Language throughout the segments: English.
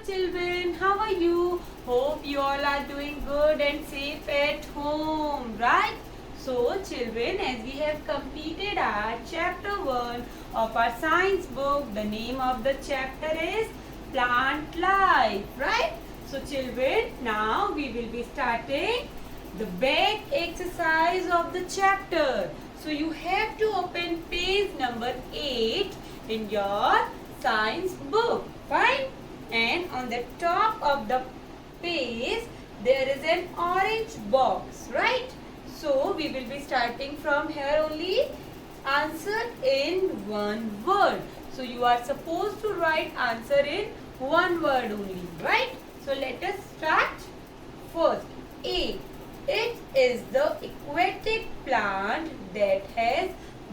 children, how are you? Hope you all are doing good and safe at home, right? So children, as we have completed our chapter 1 of our science book, the name of the chapter is Plant Life, right? So children, now we will be starting the back exercise of the chapter. So you have to open page number 8 in your science book, fine? And on the top of the page there is an orange box, right? So we will be starting from here only. Answer in one word. So you are supposed to write answer in one word only, right? So let us start. First, A. It is the aquatic plant that has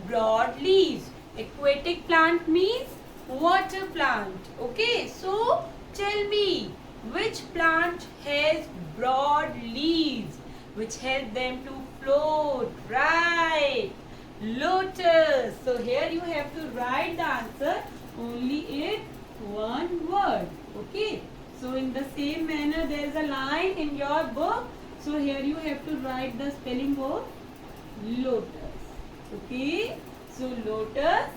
broad leaves. Aquatic plant means water plant. Okay, so tell me which plant has broad leaves which help them to float. Right, lotus. So here you have to write the answer only in one word. Okay, so in the same manner there is a line in your book. So here you have to write the spelling of lotus. Okay, so lotus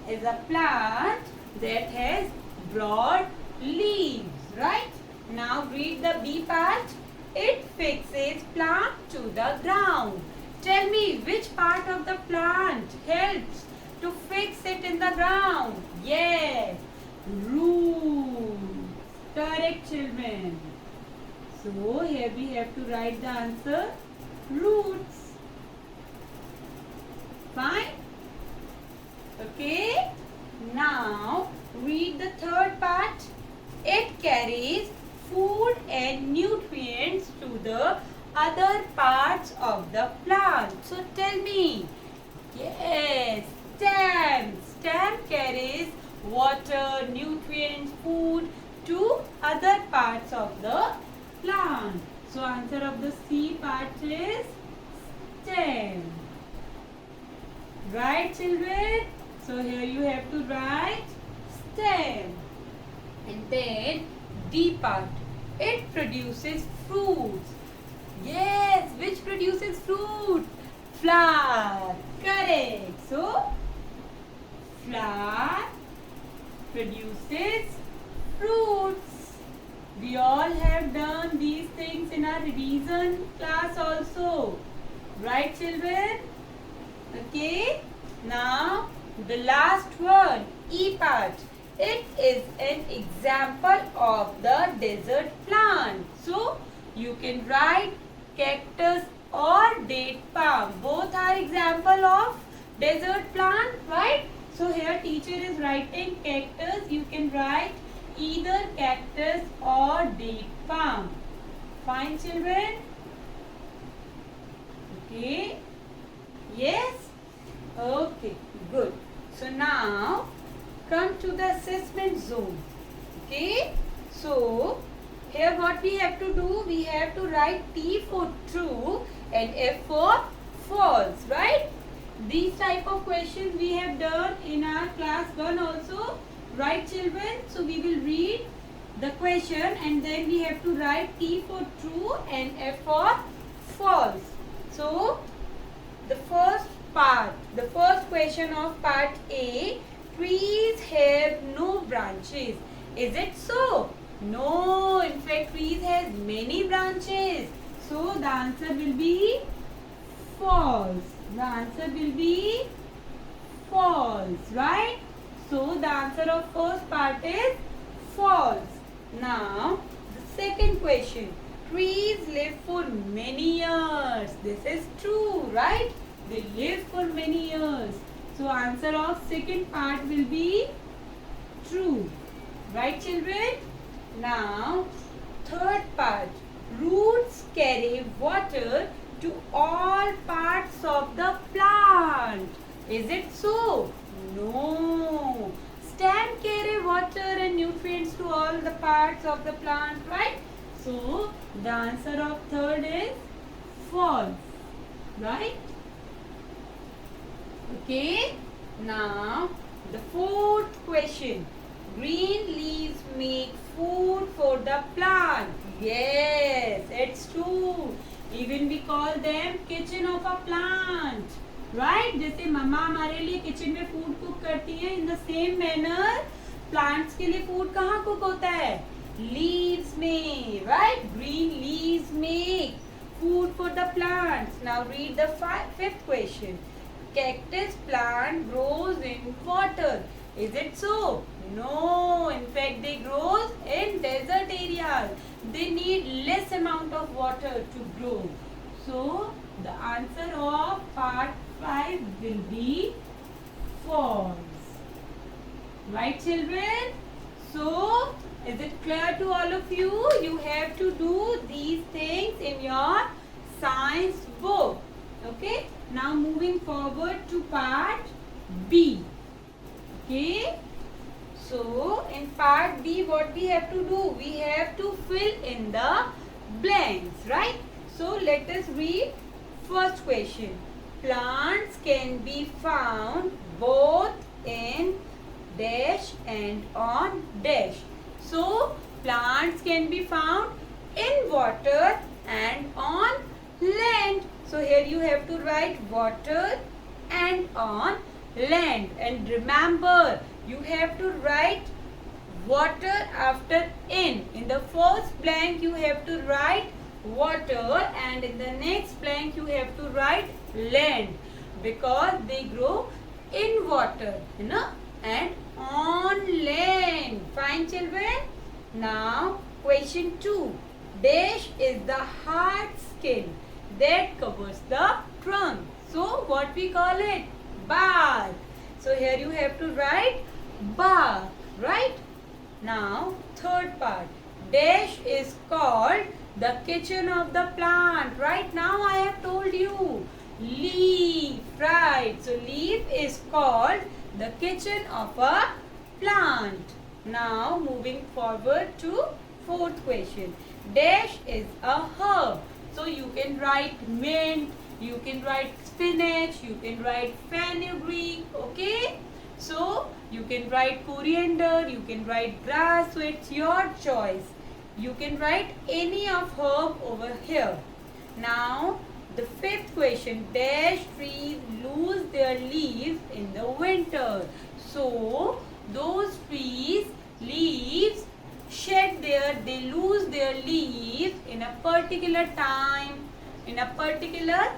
is a plant that has broad leaves, right? Now read the B part. It fixes plant to the ground. Tell me which part of the plant helps to fix it in the ground? Yes, roots. Correct, children. So here we have to write the answer roots. Fine? Okay. Now read the third part. It carries food and nutrients to the other parts of the plant. So tell me. Yes, stem. Stem carries water, nutrients, food to other parts of the plant. So answer of the C part is stem. Right, children? So here you have to write stem. And then D part. It produces fruits. Yes, which produces fruit? Flower. Correct. So flower produces fruits. We all have done these things in our revision class also. Right, children? Okay. Now the last one, E part. It is an example of the desert plant. So you can write cactus or date palm. Both are example of desert plant, right? So here teacher is writing cactus. You can write either cactus or date palm. Fine, children? Okay. Yes? Okay, good. So now come to the assessment zone. Okay. So here what we have to do, we have to write T for true and F for false, right? These type of questions we have done in our class 1 also, right, children? So we will read the question and then we have to write T for true and F for false. So the first part, the first question of part A, trees have no branches. Is it so? No, in fact trees has many branches. So the answer will be false. The answer will be false, right? So the answer of first part is false. Now the second question. Trees live for many years. This is true, right? They live for many years. So answer of second part will be true. Right, children? Now third part. Roots carry water to all parts of the plant. Is it so? No. Stem carry water and nutrients to all the parts of the plant, right? So the answer of third is false. Right? Okay. Now the fourth question. Green leaves make food for the plant. Yes, it's true. Even we call them kitchen of a plant. Right? जैसे मम्मा हमारे लिए kitchen में food cook करती है, in the same manner plants के लिए food कहाँ cook होता है? लीव्स में. Right? Green leaves make food for the plants. Now read the fifth question. Cactus plant grows in water. Is it so? No. In fact, they grow in desert areas. They need less amount of water to grow. So the answer of part 5 will be false. Right, children? So, is it clear to all of you? You have to do these things in your science book. Okay? Now moving forward to part B. Okay? So, in part B, what we have to do? We have to fill in the blanks, right? So, let us read first question. Plants can be found both in dash and on dash. So, plants can be found in water and on land. So, here you have to write water and on land. And remember, you have to write water after in. In the first blank, you have to write water, and in the next blank, you have to write land, because they grow in water, and on land. Fine, children? Now, question 2. Dash is the hard skin that covers the trunk. So, what we call it? Bark. So, here you have to write bark, right? Now, third part. Dash is called the kitchen of the plant. Right now, I have told you. Leaf, right? So, leaf is called the kitchen of a plant. Now, moving forward to fourth question. Dash is a herb. So, you can write mint, you can write spinach, you can write fenugreek, okay? So, you can write coriander, you can write grass, so it's your choice. You can write any of herb over here. Now, the fifth question. Dash trees lose their leaves in the winter. So, those trees leaves they lose their leaves in a particular time, in a particular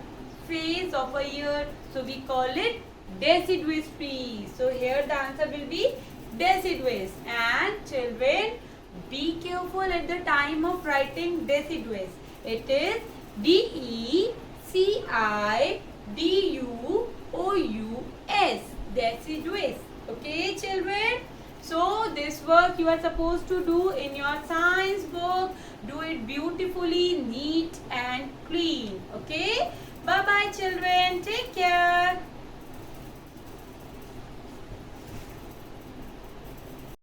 phase of a year. So, we call it deciduous trees. So, here the answer will be deciduous. And children, be careful at the time of writing deciduous. It is DECIDUOUS, deciduous. Okay, children? So, this work you are supposed to do in your science book. Do it beautifully, neat and clean. Okay? Bye-bye, children. Take care.